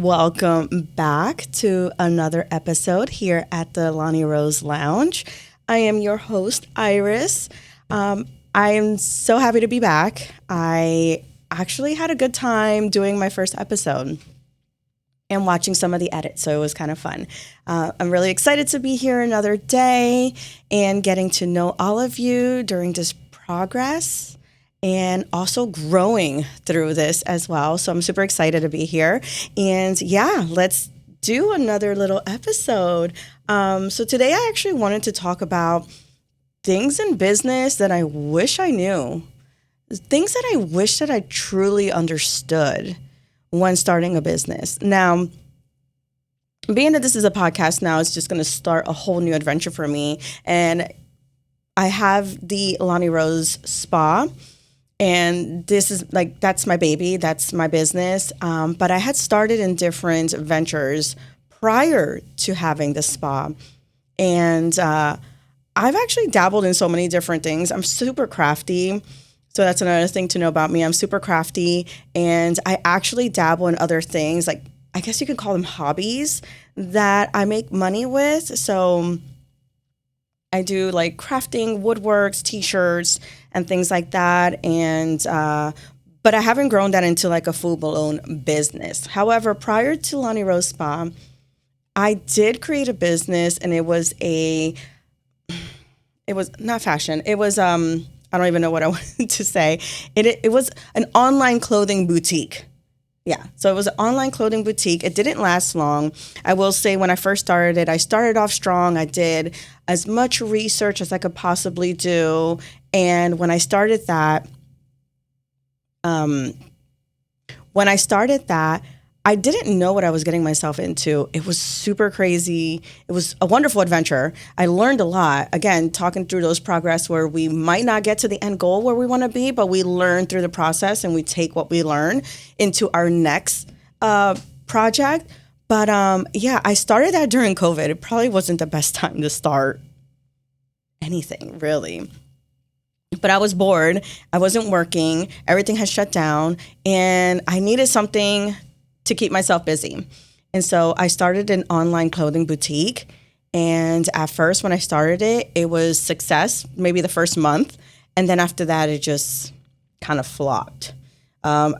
welcome back to another episode here at the Lonnie Rose Lounge. I am your host, Iris. I am so happy to be back. I actually had a good time doing my first episode and watching some of the edits, so it was kind of fun. I'm really excited to be here another day and getting to know all of you during this progress and also growing through this as well. So I'm super excited to be here. And yeah, let's do another little episode. So today I actually wanted to talk about things in business that I wish I knew, things that I wish that I truly understood when starting a business. Now, being that this is a podcast now, it's just going to start a whole new adventure for me. And I have the Lonnie Rose Spa. And this is that's my baby, that's my business. But I had started in different ventures prior to having the spa. And I've actually dabbled in so many different things. I'm super crafty. So that's another thing to know about me. I'm super crafty. And I actually dabble in other things, like I guess you could call them hobbies that I make money with. So I do like crafting, woodworks, t-shirts, and things like that. And but I haven't grown that into like a full-blown business. However, prior to Lonnie Rose Spa, I did create a business, and it was not fashion. It was I don't even know what I wanted to say. It was an online clothing boutique. Yeah, so it was an online clothing boutique. It didn't last long. I will say when I first started it, I started off strong. I did as much research as I could possibly do. And when I started that, I didn't know what I was getting myself into. It was super crazy. It was a wonderful adventure. I learned a lot. Again, talking through those progress where we might not get to the end goal where we want to be, but we learn through the process and we take what we learn into our next project. But yeah, I started that during COVID. It probably wasn't the best time to start anything, really. But I was bored. I wasn't working. Everything had shut down. And I needed something to keep myself busy. And so I started an online clothing boutique. And at first, when I started it, it was success, maybe the first month. And then after that, it just kind of flopped. I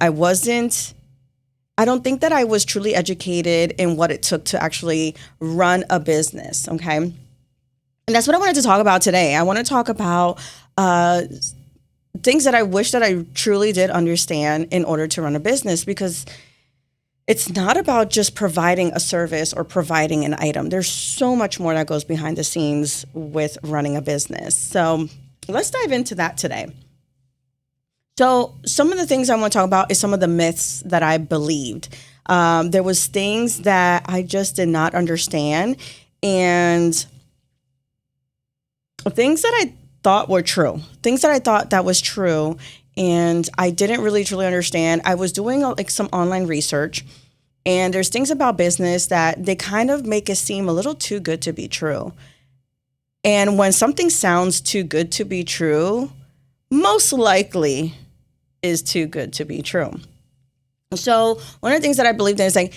don't think that I was truly educated in what it took to actually run a business, okay? And that's what I wanted to talk about today. I want to talk about things that I wish that I truly did understand in order to run a business, because it's not about just providing a service or providing an item. There's so much more that goes behind the scenes with running a business. So let's dive into that today. So some of the things I want to talk about is some of the myths that I believed. There was things that I just did not understand, and things that I thought were true, things that I thought that was true, and I didn't really truly understand. I was doing like some online research, and there's things about business that they kind of make it seem a little too good to be true. And when something sounds too good to be true, most likely is too good to be true. So one of the things that I believed in is like,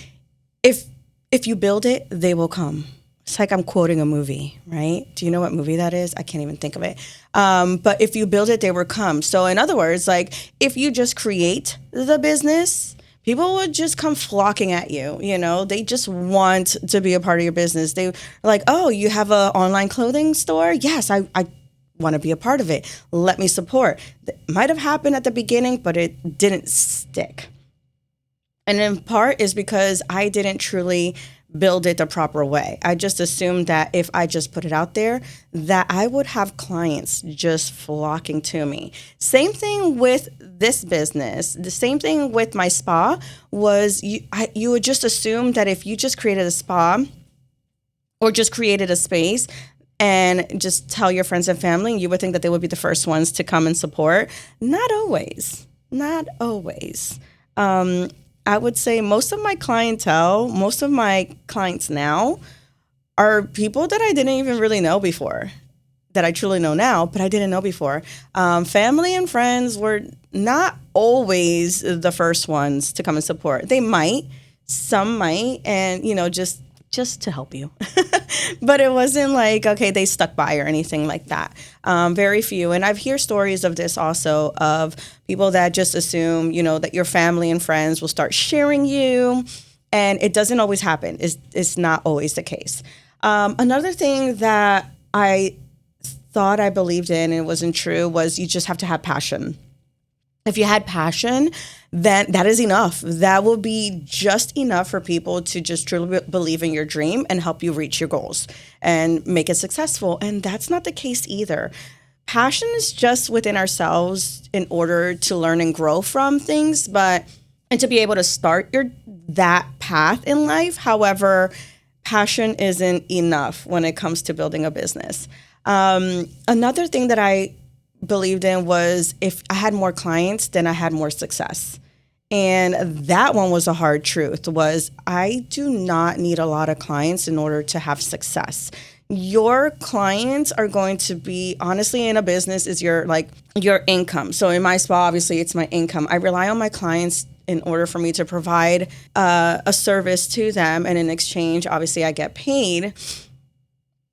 if you build it, they will come. It's like I'm quoting a movie, right? Do you know what movie that is? I can't even think of it. But if you build it, they will come. So in other words, like if you just create the business, people would just come flocking at you. You know, they just want to be a part of your business. They're like, oh, you have an online clothing store? Yes, I want to be a part of it. Let me support. It might have happened at the beginning, but it didn't stick. And in part is because I didn't truly build it the proper way. I just assumed that if I just put it out there, that I would have clients just flocking to me. Same thing with this business. The same thing with my spa was you would just assume that if you just created a spa or just created a space and just tell your friends and family, you would think that they would be the first ones to come and support. Not always. Not always. I would say most of my clientele, most of my clients now are people that I didn't even really know before, that I truly know now, but I didn't know before. Family and friends were not always the first ones to come and support. They might. Some might, and just to help you. But it wasn't like, okay, they stuck by or anything like that. Very few. And I've heard stories of this also, of people that just assume, that your family and friends will start sharing you. And it doesn't always happen. It's not always the case. Another thing that I thought I believed in and it wasn't true was you just have to have passion. If you had passion, then that is enough. That will be just enough for people to just truly believe in your dream and help you reach your goals and make it successful. And that's not the case either. Passion is just within ourselves in order to learn and grow from things, and to be able to start that path in life. However, passion isn't enough when it comes to building a business. Another thing that I believed in was if I had more clients, then I had more success. And that one was a hard truth, was I do not need a lot of clients in order to have success. Your clients are going to be, honestly, in a business is your income. So in my spa, obviously it's my income. I rely on my clients in order for me to provide a service to them. And in exchange, obviously I get paid.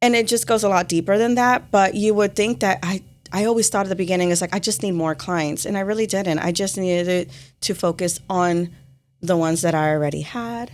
And it just goes a lot deeper than that. But you would think that I always thought at the beginning, it's like, I just need more clients. And I really didn't. I just needed to focus on the ones that I already had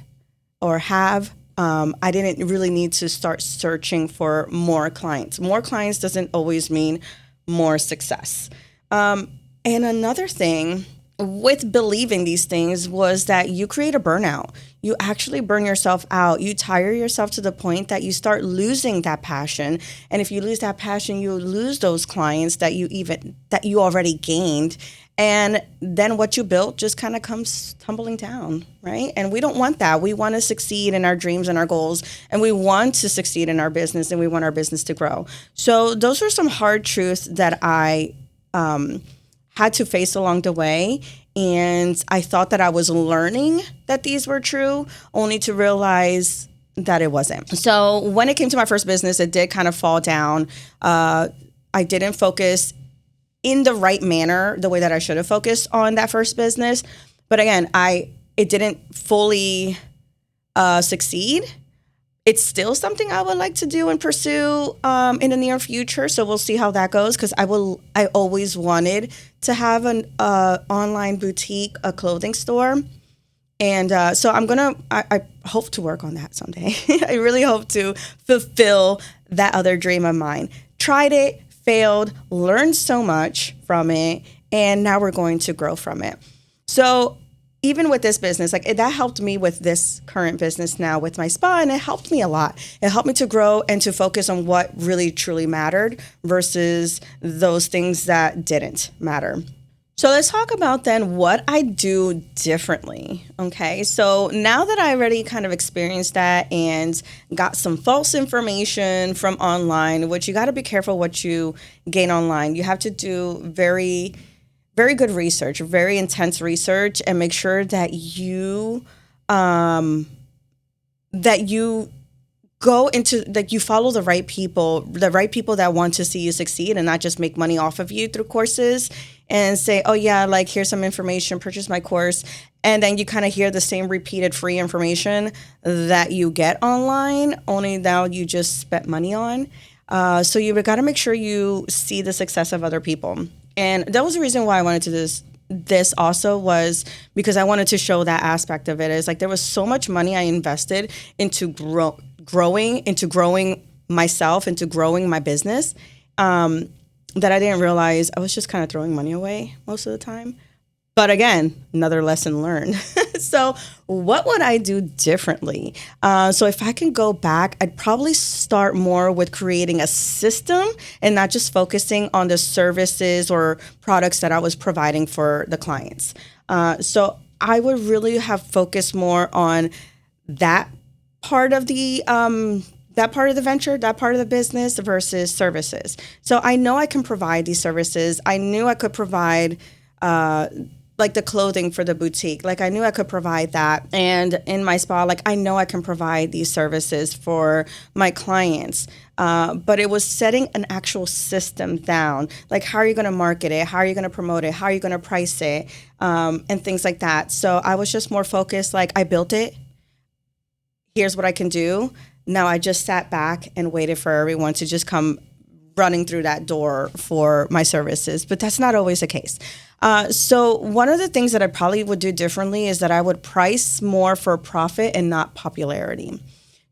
or have. I didn't really need to start searching for more clients. More clients doesn't always mean more success. And another thing with believing these things was that you create a burnout. You actually burn yourself out. You tire yourself to the point that you start losing that passion. And if you lose that passion, you lose those clients that you already gained. And then what you built just kind of comes tumbling down, right? And we don't want that. We want to succeed in our dreams and our goals, and we want to succeed in our business, and we want our business to grow. So those are some hard truths that I had to face along the way. And I thought that I was learning that these were true, only to realize that it wasn't. So when it came to my first business, it did kind of fall down. I didn't focus in the right manner, the way that I should have focused on that first business. But again, it didn't fully succeed. It's still something I would like to do and pursue in the near future. So we'll see how that goes, because I always wanted to have an online boutique, a clothing store. And so I hope to work on that someday. I really hope to fulfill that other dream of mine. Tried it, failed, learned so much from it, and now we're going to grow from it. So even with this business, that helped me with this current business now with my spa, and it helped me a lot. It helped me to grow and to focus on what really truly mattered versus those things that didn't matter. So let's talk about then what I do differently. Okay, so now that I already kind of experienced that and got some false information from online, which you got to be careful what you gain online. You have to do very good research, very intense research, and make sure that you go into, you follow the right people that want to see you succeed and not just make money off of you through courses and say, oh yeah, here's some information, purchase my course. And then you kind of hear the same repeated free information that you get online, only now you just spent money on. So you got to make sure you see the success of other people. And that was the reason why I wanted to do this also, was because I wanted to show that aspect of it. Is there was so much money I invested into growing myself, into growing my business, that I didn't realize I was just kind of throwing money away most of the time. But again, another lesson learned. So what would I do differently? So if I can go back, I'd probably start more with creating a system and not just focusing on the services or products that I was providing for the clients. So I would really have focused more on that part of the venture, that part of the business versus services. So I know I can provide these services. I knew I could provide the clothing for the boutique. I knew I could provide that. And in my spa, I know I can provide these services for my clients. But it was setting an actual system down. How are you going to market it? How are you going to promote it? How are you going to price it? And things like that. So I was just more focused. I built it. here's what I can do. Now I just sat back and waited for everyone to just come running through that door for my services, but that's not always the case. So one of the things that I probably would do differently is that I would price more for profit and not popularity.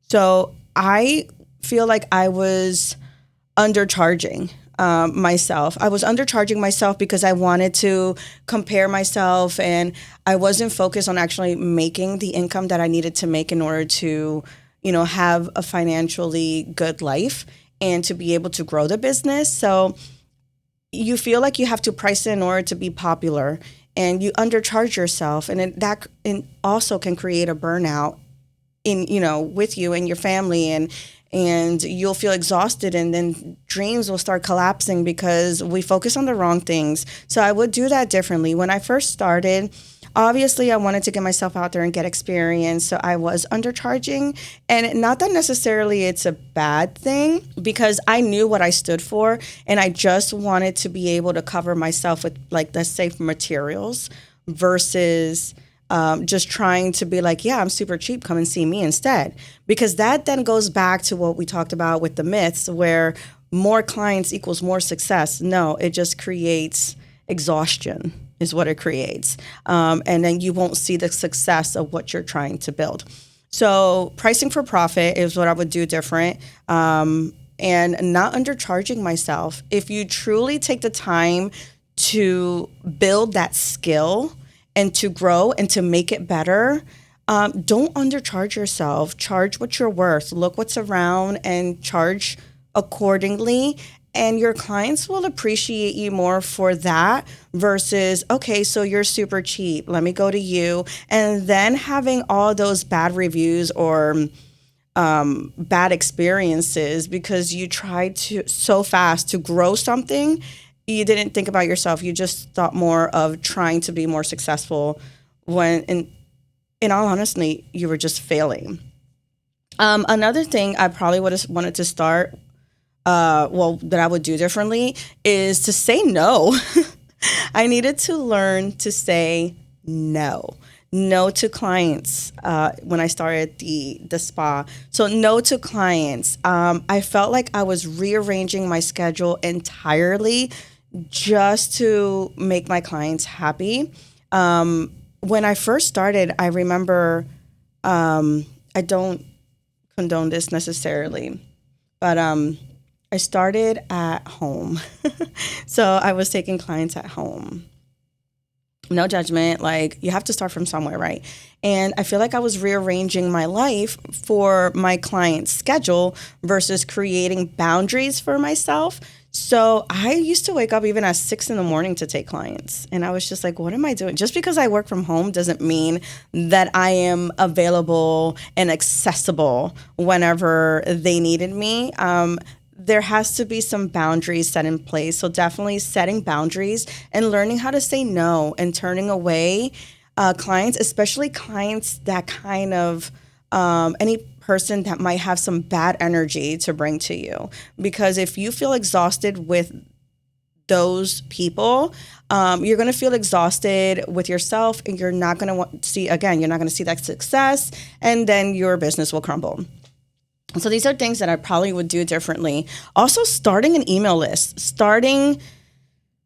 So I feel like I was undercharging myself. I was undercharging myself because I wanted to compare myself, and I wasn't focused on actually making the income that I needed to make in order to, have a financially good life and to be able to grow the business. So you feel like you have to price it in order to be popular, and you undercharge yourself, and that also can create a burnout with you and your family, and you'll feel exhausted, and then dreams will start collapsing because we focus on the wrong things. So I would do that differently. When I first started, obviously I wanted to get myself out there and get experience. So I was undercharging, and not that necessarily it's a bad thing, because I knew what I stood for, and I just wanted to be able to cover myself with, like, let's say, materials versus just trying to be like, yeah, I'm super cheap, come and see me instead. Because that then goes back to what we talked about with the myths, where more clients equals more success. No, it just creates exhaustion is what it creates. And then you won't see the success of what you're trying to build. So pricing for profit is what I would do different. And not undercharging myself. If you truly take the time to build that skill and to grow and to make it better, don't undercharge yourself. Charge what you're worth. Look what's around and charge accordingly. And your clients will appreciate you more for that versus, okay, so you're super cheap, let me go to you. And then having all those bad reviews or bad experiences because you tried to so fast to grow something. You didn't think about yourself. You just thought more of trying to be more successful when, in all honesty, you were just failing. Another thing I probably would have wanted to start, that I would do differently, is to say no. I needed to learn to say no. No to clients when I started the spa. So no to clients. I felt like I was rearranging my schedule entirely just to make my clients happy. When I first started, I remember, I don't condone this necessarily, but I started at home. So I was taking clients at home. No judgment, like you have to start from somewhere, right? And I feel like I was rearranging my life for my client's schedule versus creating boundaries for myself. So I used to wake up even at 6 a.m. to take clients. And I was just like, what am I doing? Just because I work from home doesn't mean that I am available and accessible whenever they needed me. There has to be some boundaries set in place. So definitely setting boundaries and learning how to say no and turning away clients, especially clients that kind of, any person that might have some bad energy to bring to you. Because if you feel exhausted with those people, you're going to feel exhausted with yourself, and you're not going to you're not going to see that success, and then your business will crumble. So these are things that I probably would do differently. Also, starting an email list, setting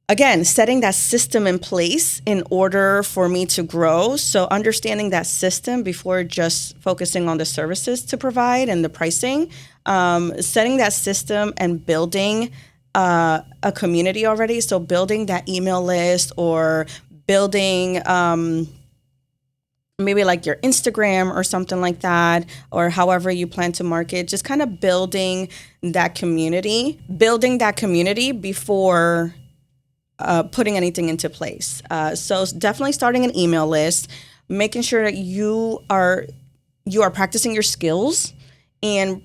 that system in place in order for me to grow. So understanding that system before just focusing on the services to provide and the pricing, setting that system and building a community already. So building that email list or building maybe like your Instagram or something like that, or however you plan to market, just kind of building that community before putting anything into place. So definitely starting an email list, making sure that you are practicing your skills and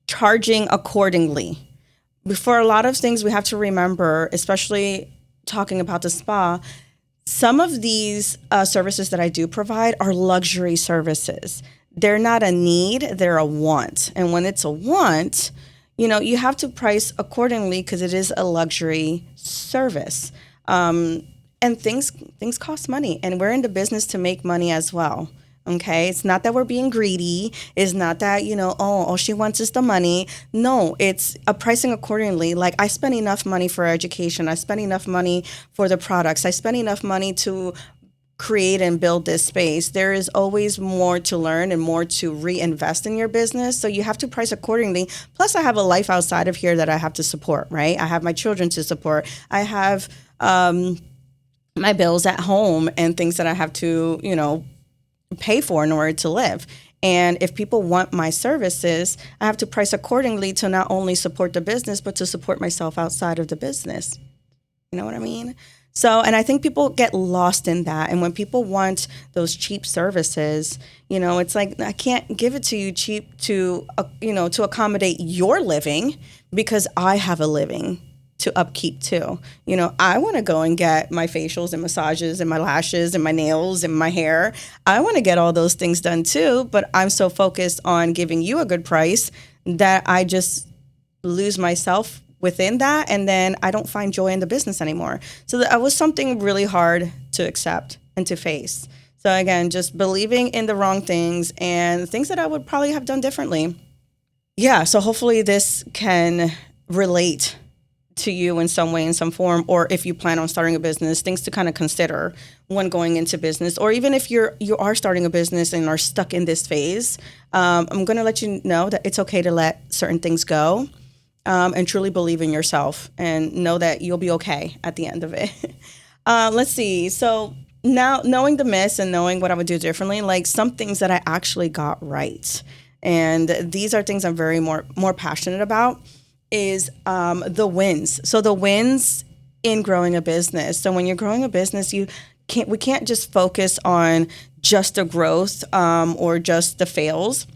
charging accordingly. For a lot of things we have to remember, especially talking about the spa, some of these services that I do provide are luxury services. They're not a need, they're a want. And when it's a want, you have to price accordingly because it is a luxury service. And things cost money, and we're in the business to make money as well. Okay, it's not that we're being greedy. It's not that, oh, all she wants is the money. No, it's a pricing accordingly. Like, I spend enough money for education. I spend enough money for the products. I spend enough money to create and build this space. There is always more to learn and more to reinvest in your business. So you have to price accordingly. Plus, I have a life outside of here that I have to support, right? I have my children to support. I have my bills at home and things that I have to, pay for in order to live. And if people want my services, I have to price accordingly to not only support the business, but to support myself outside of the business. You know what I mean? So, and I think people get lost in that. And when people want those cheap services, it's like, I can't give it to you cheap to accommodate your living, because I have a living to upkeep too. I want to go and get my facials and massages and my lashes and my nails and my hair. I want to get all those things done too, but I'm so focused on giving you a good price that I just lose myself within that, and then I don't find joy in the business anymore. So that was something really hard to accept and to face. So again, just believing in the wrong things and things that I would probably have done differently. Yeah, so hopefully this can relate to you in some way, in some form, or if you plan on starting a business, things to kind of consider when going into business, or even if you are starting a business and are stuck in this phase. I'm going to let you know that it's okay to let certain things go, and truly believe in yourself and know that you'll be okay at the end of it. Let's see. So now, knowing the myths and knowing what I would do differently, like some things that I actually got right, and these are things I'm very more passionate about, is the wins. So the wins in growing a business. So when you're growing a business, we can't just focus on just the growth or just the fails.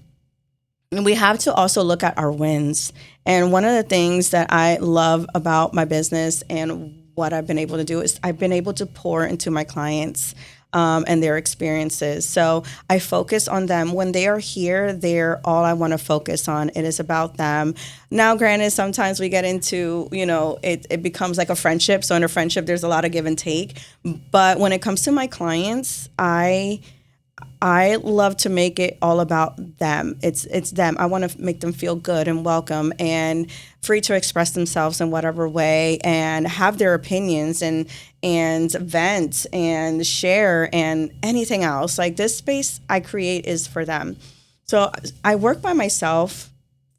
And we have to also look at our wins. And one of the things that I love about my business and what I've been able to do is I've been able to pour into my clients and their experiences. So I focus on them. When they are here, they're all I want to focus on. It is about them. Now, granted, sometimes we get into, it becomes like a friendship. So in a friendship, there's a lot of give and take. But when it comes to my clients, I love to make it all about them. It's them. I want to make them feel good and welcome and free to express themselves in whatever way and have their opinions and vent and share and anything else. Like, this space I create is for them. So I work by myself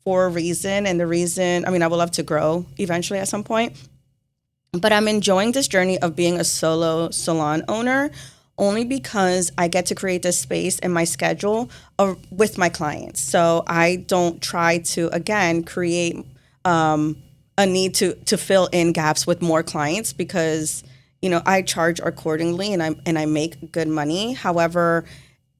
for a reason. And the reason, I would love to grow eventually at some point. But I'm enjoying this journey of being a solo salon owner only because I get to create this space in my schedule with my clients. So I don't try to, again, create a need to fill in gaps with more clients, because, I charge accordingly and I make good money. However,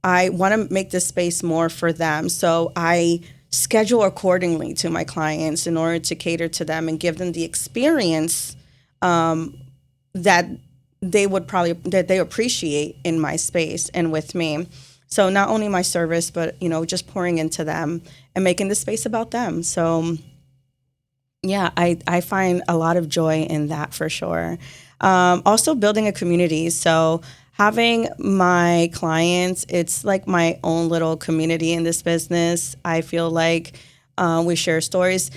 I want to make this space more for them. So I schedule accordingly to my clients in order to cater to them and give them the experience that they appreciate in my space and with me. So not only my service, but, just pouring into them and making the space about them. So yeah, I find a lot of joy in that for sure. Also building a community. So having my clients, it's like my own little community in this business. I feel like we share stories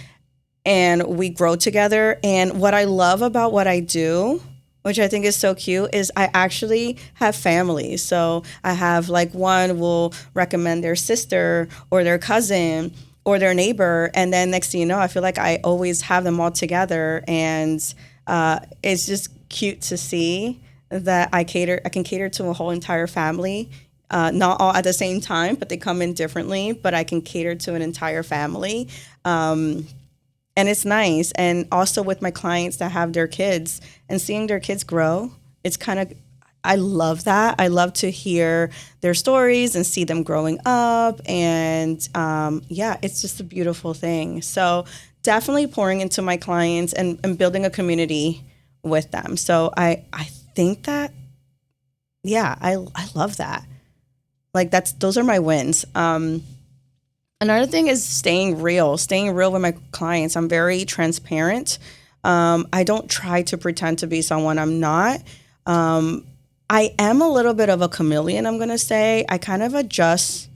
and we grow together. And what I love about what I do, which I think is so cute, is I actually have family. So I have one will recommend their sister or their cousin or their neighbor. And then next thing you know, I feel like I always have them all together. And it's just cute to see that I can cater to a whole entire family. Not all at the same time, but they come in differently, but I can cater to an entire family. And it's nice. And also with my clients that have their kids and seeing their kids grow, I love that. I love to hear their stories and see them growing up. And it's just a beautiful thing. So definitely pouring into my clients and building a community with them. So I think that, I love that. Like those are my wins. Another thing is staying real with my clients. I'm very transparent. I don't try to pretend to be someone I'm not. I am a little bit of a chameleon, I'm going to say. I kind of adjust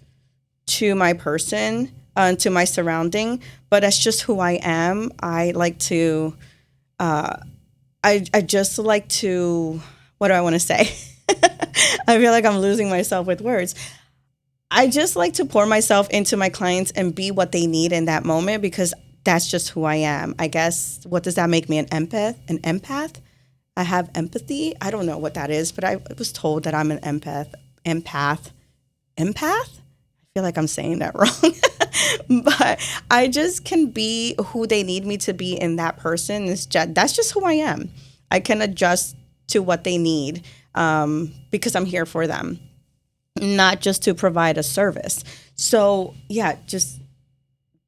to my person, to my surrounding, but that's just who I am. I like to, I just like to, what do I want to say? I feel like I'm losing myself with words. I just like to pour myself into my clients and be what they need in that moment because that's just who I am. I guess, what does that make me? An empath? An empath? I have empathy. I don't know what that is, but I was told that I'm an empath. Empath? I feel like I'm saying that wrong. But I just can be who they need me to be in that person. That's just who I am. I can adjust to what they need because I'm here for them, not just to provide a service. So yeah, just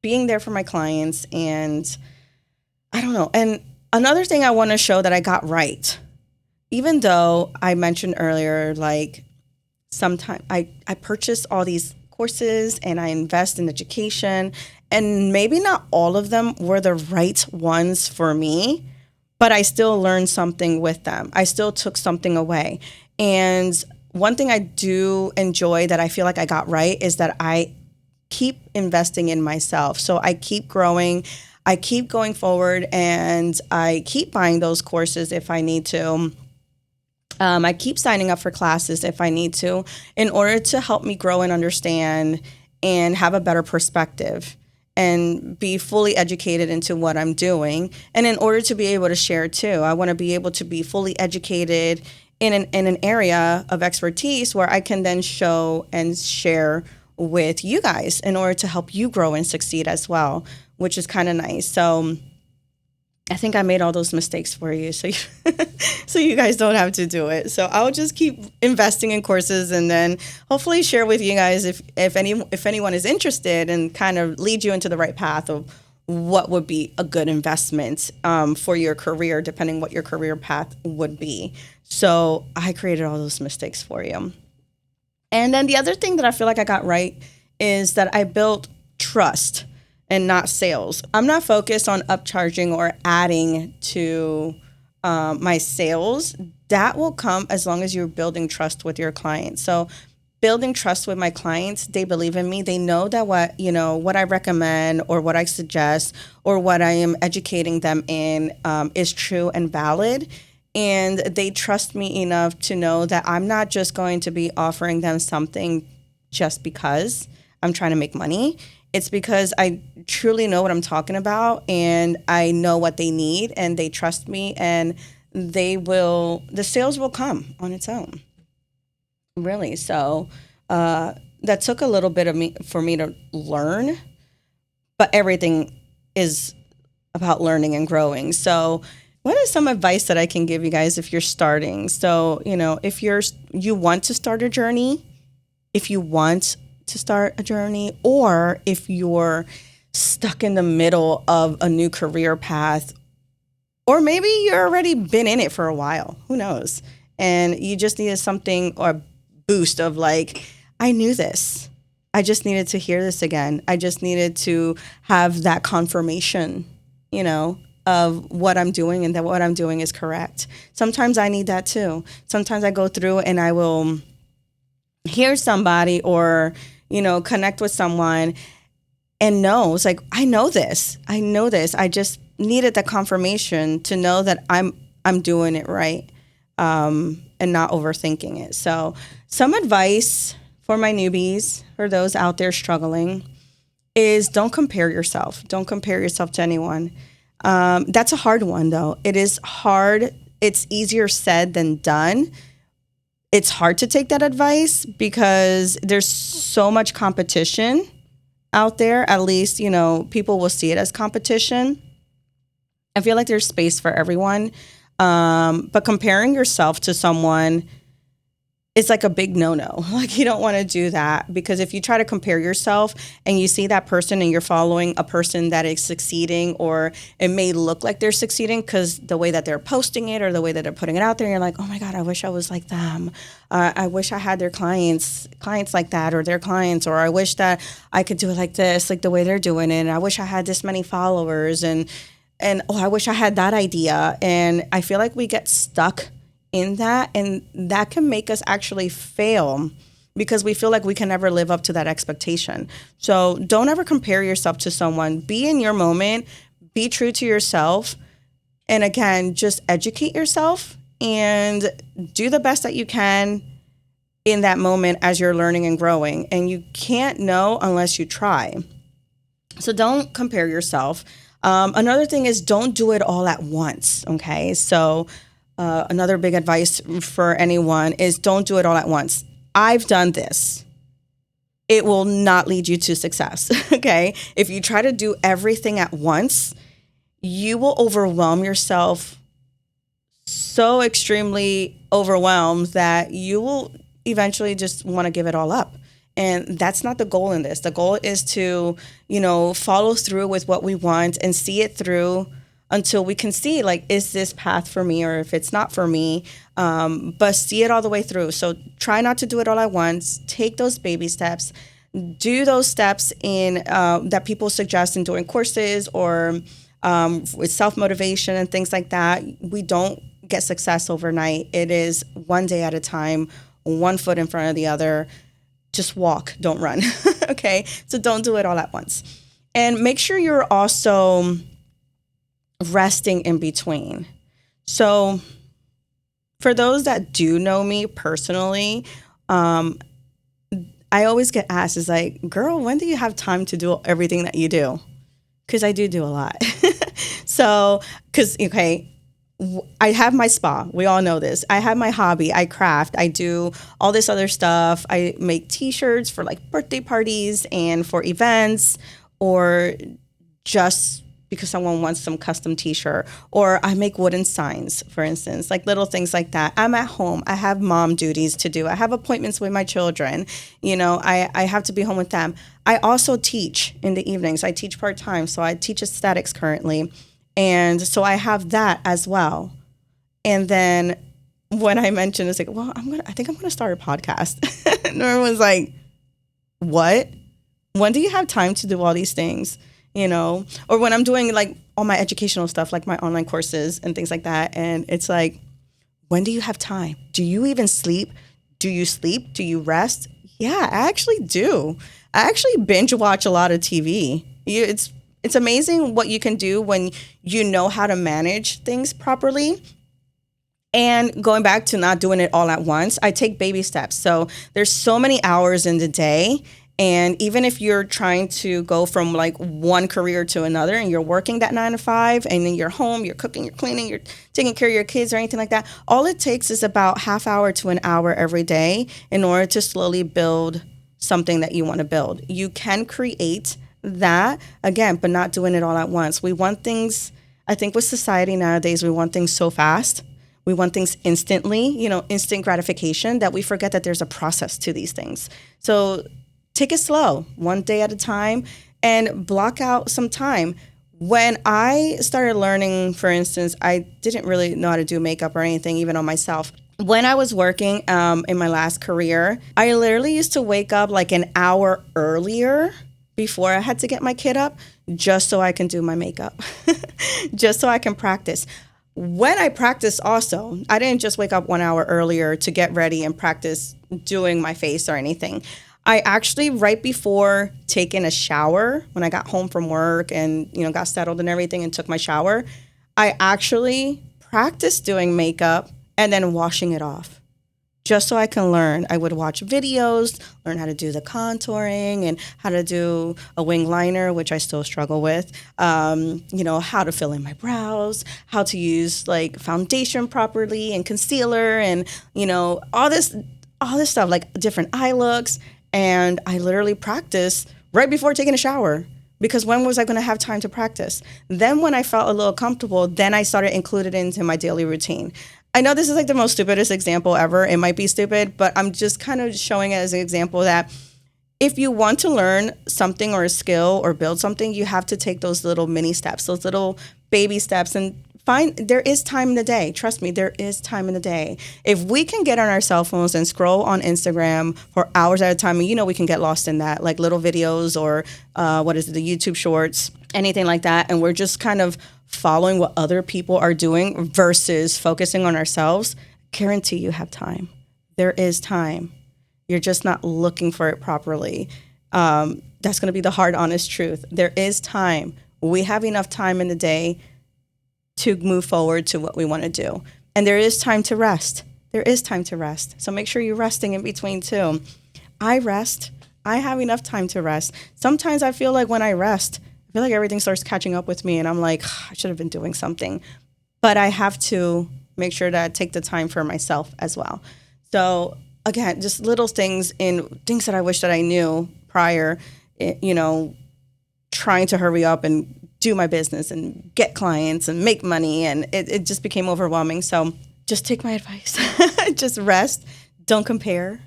being there for my clients. And I don't know. And another thing I want to show that I got right, even though I mentioned earlier, like sometimes I purchase all these courses and I invest in education, and maybe not all of them were the right ones for me, but I still learned something with them. I still took something away. And one thing I do enjoy that I feel like I got right is that I keep investing in myself. So I keep growing, I keep going forward, and I keep buying those courses if I need to. I keep signing up for classes if I need to in order to help me grow and understand and have a better perspective and be fully educated into what I'm doing. And in order to be able to share too, I want to be able to be fully educated in an area of expertise where I can then show and share with you guys in order to help you grow and succeed as well, which is kind of nice. So I think I made all those mistakes for you, so so you guys don't have to do it. So I'll just keep investing in courses and then hopefully share with you guys if anyone is interested and kind of lead you into the right path of what would be a good investment for your career, depending what your career path would be. So I created all those mistakes for you. And then the other thing that I feel like I got right is that I built trust and not sales. I'm not focused on upcharging or adding to my sales. That will come as long as you're building trust with your clients. So building trust with my clients, they believe in me. They know that what I recommend or what I suggest or what I am educating them in is true and valid. And they trust me enough to know that I'm not just going to be offering them something just because I'm trying to make money. It's because I truly know what I'm talking about and I know what they need and they trust me, and the sales will come on its own. Really. So that took a little bit for me to learn, but everything is about learning and growing. So what is some advice that I can give you guys if you're starting? So, if you want to start a journey, or if you're stuck in the middle of a new career path, or maybe you're already been in it for a while, who knows? And you just needed something or a boost of like, I knew this. I just needed to hear this again. I just needed to have that confirmation, of what I'm doing and that what I'm doing is correct. Sometimes I need that too. Sometimes I go through and I will hear somebody or, connect with someone and know, it's like, I know this. I just needed the confirmation to know that I'm doing it right, and not overthinking it. So some advice for my newbies, for those out there struggling, is don't compare yourself. Don't compare yourself to anyone. That's a hard one, though. It is hard. It's easier said than done. It's hard to take that advice because there's so much competition out there. At least, people will see it as competition. I feel like there's space for everyone. But comparing yourself to someone, it's like a big no-no. Like, you don't want to do that, because if you try to compare yourself and you see that person and you're following a person that is succeeding, or it may look like they're succeeding because the way that they're posting it or the way that they're putting it out there, you're like, oh my God, I wish I was like them. I wish I had their clients like that, or their clients, or I wish that I could do it like this, like the way they're doing it. And I wish I had this many followers, and I wish I had that idea. And I feel like we get stuck in that, and that can make us actually fail because we feel like we can never live up to that expectation. So don't ever compare yourself to someone. Be in your moment, be true to yourself, and again, just educate yourself and do the best that you can in that moment as you're learning and growing. And you can't know unless you try. So don't compare yourself. Another thing is don't do it all at once, okay? So another big advice for anyone is don't do it all at once. I've done this. It will not lead you to success, okay? If you try to do everything at once, you will overwhelm yourself so extremely overwhelmed that you will eventually just want to give it all up. And that's not the goal in this. The goal is to, follow through with what we want and see it through until we can see, like, is this path for me, or if it's not for me, but see it all the way through. So try not to do it all at once. Take those baby steps. Do those steps in that people suggest in doing courses or with self-motivation and things like that. We don't get success overnight. It is one day at a time, one foot in front of the other. Just walk, don't run. Okay? So don't do it all at once. And make sure you're also resting in between. So for those that do know me personally, I always get asked, is like, girl, when do you have time to do everything that you do? Because I do a lot. So, I have my spa. We all know this. I have my hobby. I craft. I do all this other stuff. I make t-shirts for like birthday parties and for events, or just because someone wants some custom t-shirt, or I make wooden signs, for instance, like little things like that. I'm at home. I have mom duties to do. I have appointments with my children. I have to be home with them. I also teach in the evenings. I teach part-time. So I teach aesthetics currently. And so I have that as well. And then when I mentioned, it's like, well, I think I'm going to start a podcast. And everyone's like, what? When do you have time to do all these things? Or when I'm doing like all my educational stuff, like my online courses and things like that. And it's like, when do you have time? Do you even sleep? Do you sleep? Do you rest? Yeah, I actually do. I actually binge watch a lot of TV. It's amazing what you can do when you know how to manage things properly. And going back to not doing it all at once, I take baby steps. So there's so many hours in the day. And even if you're trying to go from like one career to another and you're working that 9 to 5 and then you're home, you're cooking, you're cleaning, you're taking care of your kids or anything like that, all it takes is about half hour to an hour every day in order to slowly build something that you want to build. You can create that, again, but not doing it all at once. We want things, I think with society nowadays, we want things so fast. We want things instantly, instant gratification, that we forget that there's a process to these things. So take it slow, one day at a time, and block out some time. When I started learning, for instance, I didn't really know how to do makeup or anything, even on myself. When I was working in my last career, I literally used to wake up like an hour earlier before I had to get my kid up, just so I can do my makeup, just so I can practice. When I practice also, I didn't just wake up 1 hour earlier to get ready and practice doing my face or anything. I actually, right before taking a shower, when I got home from work and, got settled and everything and took my shower, I actually practiced doing makeup and then washing it off, just so I can learn. I would watch videos, learn how to do the contouring and how to do a wing liner, which I still struggle with, how to fill in my brows, how to use like foundation properly and concealer and, all this stuff, like different eye looks. And I literally practiced right before taking a shower, because when was I going to have time to practice? Then when I felt a little comfortable, then I started including it into my daily routine. I know this is like the most stupidest example ever. It might be stupid, but I'm just kind of showing it as an example that if you want to learn something or a skill or build something, you have to take those little mini steps, those little baby steps, and there is time in the day. Trust me, there is time in the day. If we can get on our cell phones and scroll on Instagram for hours at a time, and we can get lost in that, like little videos or the YouTube shorts, anything like that, and we're just kind of following what other people are doing versus focusing on ourselves, guarantee you have time. There is time. You're just not looking for it properly. That's going to be the hard, honest truth. There is time. We have enough time in the day to move forward to what we want to do. And there is time to rest. There is time to rest. So make sure you're resting in between too. I rest. I have enough time to rest. Sometimes I feel like when I rest, I feel like everything starts catching up with me and I'm like, I should have been doing something. But I have to make sure that I take the time for myself as well. So again, just little things that I wish that I knew prior, trying to hurry up and do my business and get clients and make money. And it just became overwhelming. So just take my advice. Just rest. Don't compare.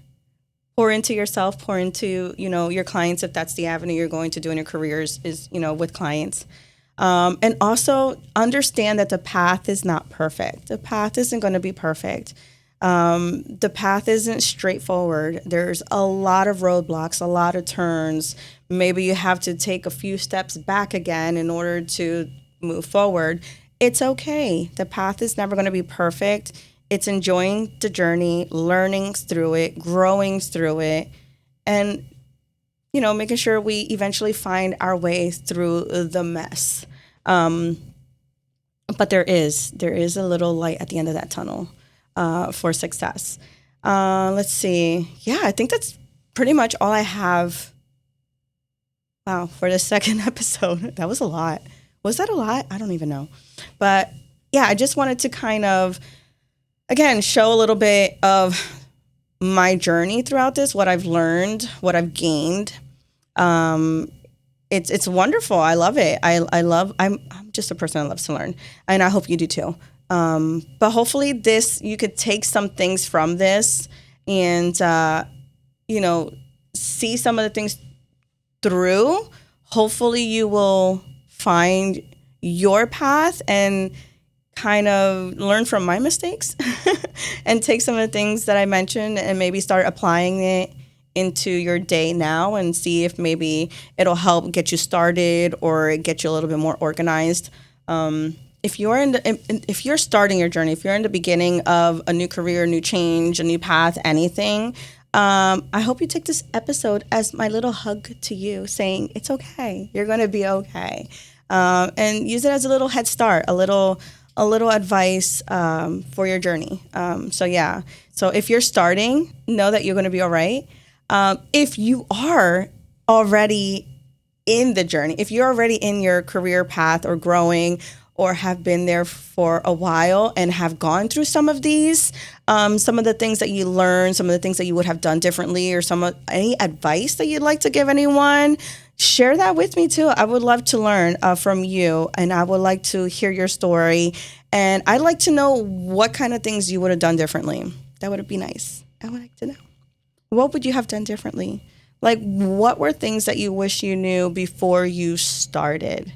Pour into yourself, pour into, your clients if that's the avenue you're going to do in your careers is, with clients. And also understand that the path is not perfect. The path isn't going to be perfect. The path isn't straightforward. There's a lot of roadblocks, a lot of turns. Maybe you have to take a few steps back again in order to move forward. It's okay. The path is never going to be perfect. It's enjoying the journey, learning through it, growing through it, and, making sure we eventually find our way through the mess. But there is a little light at the end of that tunnel for success. Let's see. Yeah, I think that's pretty much all I have. Wow, for the second episode. That was a lot. Was that a lot? I don't even know. But yeah, I just wanted to kind of, again, show a little bit of my journey throughout this, what I've learned, what I've gained. It's wonderful. I love it. I'm just a person that loves to learn, and I hope you do too. But hopefully you could take some things from this and, see some of the things through. Hopefully you will find your path and kind of learn from my mistakes and take some of the things that I mentioned and maybe start applying it into your day now and see if maybe it'll help get you started or get you a little bit more organized. If you're starting your journey, if you're in the beginning of a new career, new change, a new path, anything, I hope you take this episode as my little hug to you saying, it's okay. You're going to be okay. And use it as a little head start, a little advice for your journey. So if you're starting, know that you're going to be all right. If you are already in the journey, if you're already in your career path or growing or have been there for a while and have gone through some of these, some of the things that you learned, some of the things that you would have done differently, or any advice that you'd like to give anyone, share that with me too. I would love to learn from you, and I would like to hear your story. And I'd like to know what kind of things you would have done differently. That would be nice. I would like to know. What would you have done differently? Like, what were things that you wish you knew before you started?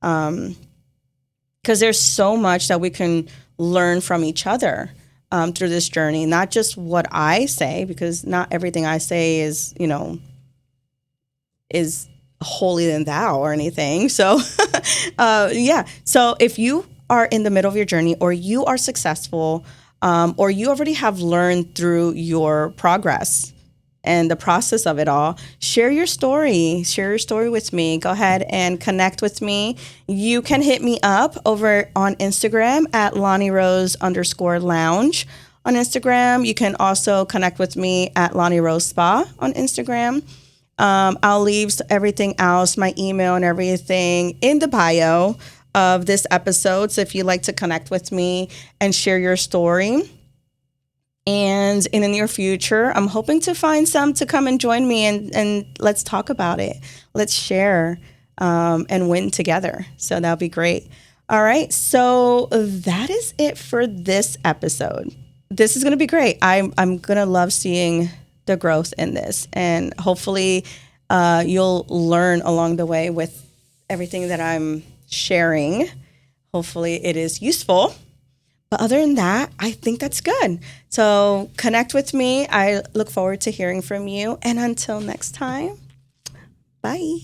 Because there's so much that we can learn from each other through this journey. Not just what I say, because not everything I say is holier than thou or anything. So, So if you are in the middle of your journey, or you are successful, or you already have learned through your progress and the process of it all, share your story. Share your story with me. Go ahead and connect with me. You can hit me up over on Instagram at LonnieRose_lounge on Instagram. You can also connect with me at Lonnie Rose Spa on Instagram. I'll leave everything else, my email and everything, in the bio of this episode. So if you'd like to connect with me and share your story. And in the near future, I'm hoping to find some to come and join me and let's talk about it. Let's share and win together. So that'll be great. All right. So that is it for this episode. This is going to be great. I'm going to love seeing the growth in this. And hopefully you'll learn along the way with everything that I'm sharing. Hopefully it is useful. But other than that, I think that's good. So connect with me. I look forward to hearing from you. And until next time, bye.